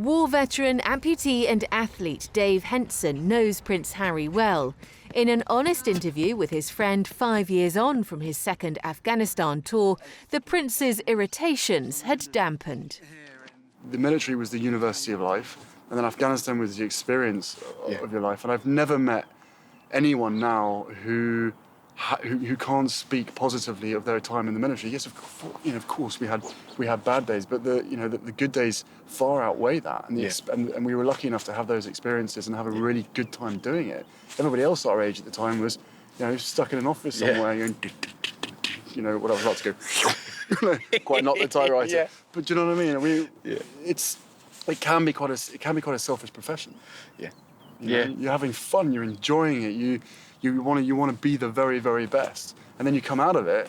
War veteran, amputee and athlete Dave Henson knows Prince Harry well. In an honest interview with his friend 5 years on from his second Afghanistan tour, the Prince's irritations had dampened. The military was the university of life, and then Afghanistan was the experience of your life. And I've never met anyone now who can't speak positively of their time in the military. Yes, of course, we had bad days, but the good days far outweigh that, and we were lucky enough to have those experiences and have a really good time doing it. Everybody else our age at the time was, stuck in an office somewhere, what I was about to go, quite not the typewriter, but do you know what I mean? It can be quite a selfish profession. You're having fun, you're enjoying it, you want to be the very, very best. And then you come out of it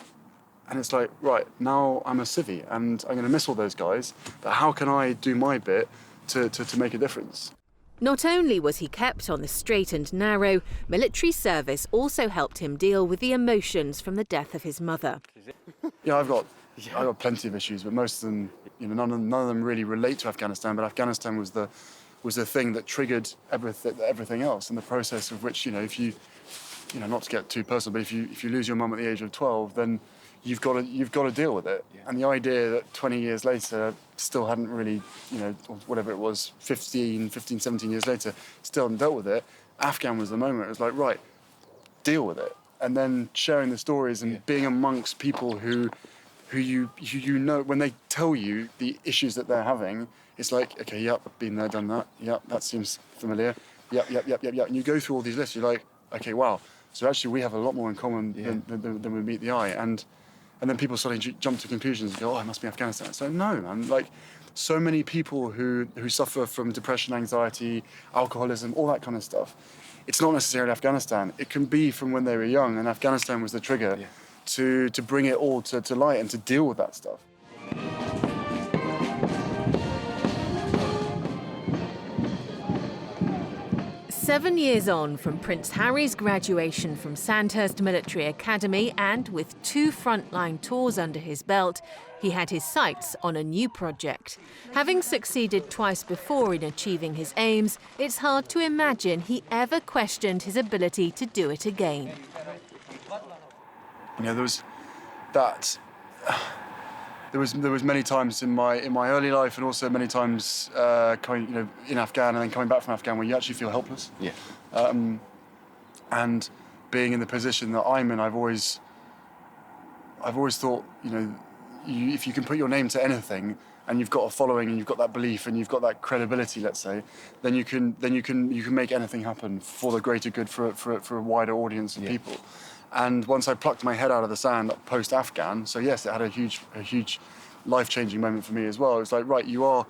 and it's like, right, now I'm a civvy and I'm going to miss all those guys, but how can I do my bit to make a difference? Not only was he kept on the straight and narrow, military service also helped him deal with the emotions from the death of his mother. I've got plenty of issues, but most of them, none of them really relate to Afghanistan, but Afghanistan was the thing that triggered everything else, and the process of which, if you not to get too personal, but if you lose your mum at the age of 12, then you've got to deal with it. And the idea that 20 years later still hadn't really, or whatever it was, 15, 17 years later, still hadn't dealt with it. Afghan was the moment. It was like, right, deal with it. And then sharing the stories and being amongst people who you know, when they tell you the issues that they're having, it's like, okay, yep, I've been there, done that. Yep, that seems familiar. Yep. And you go through all these lists, you're like, okay, wow. So actually we have a lot more in common than we meet the eye. And then people suddenly jump to conclusions and go, oh, it must be Afghanistan. So no, man, like so many people who suffer from depression, anxiety, alcoholism, all that kind of stuff. It's not necessarily Afghanistan. It can be from when they were young, and Afghanistan was the trigger to bring it all to light and to deal with that stuff. Seven years on from Prince Harry's graduation from Sandhurst Military Academy, and with 2 frontline tours under his belt, he had his sights on a new project. Having succeeded twice before in achieving his aims, it's hard to imagine he ever questioned his ability to do it again. There was many times in my early life, and also many times in Afghan and then coming back from Afghan, where you actually feel helpless. And being in the position that I'm in, I've always thought, if you can put your name to anything, and you've got a following, and you've got that belief, and you've got that credibility, let's say, then you can make anything happen for the greater good, for a wider audience of people. And once I plucked my head out of the sand post-Afghan, so yes, it had a huge life-changing moment for me as well. It's like, right, you are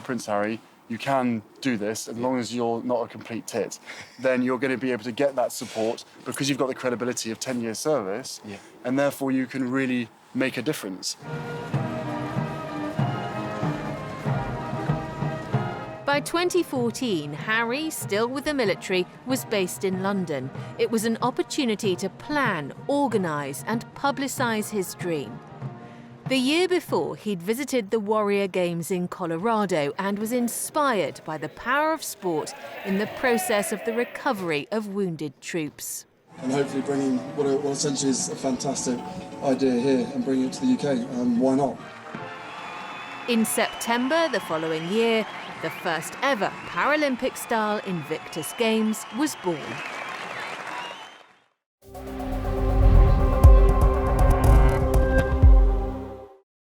Prince Harry, you can do this, as long as you're not a complete tit, then you're going to be able to get that support because you've got the credibility of 10 years service, and therefore you can really make a difference. By 2014, Harry, still with the military, was based in London. It was an opportunity to plan, organise and publicise his dream. The year before, he'd visited the Warrior Games in Colorado and was inspired by the power of sport in the process of the recovery of wounded troops. And hopefully bringing what essentially is a fantastic idea here and bringing it to the UK. Why not? In September the following year, the first ever Paralympic-style Invictus Games was born.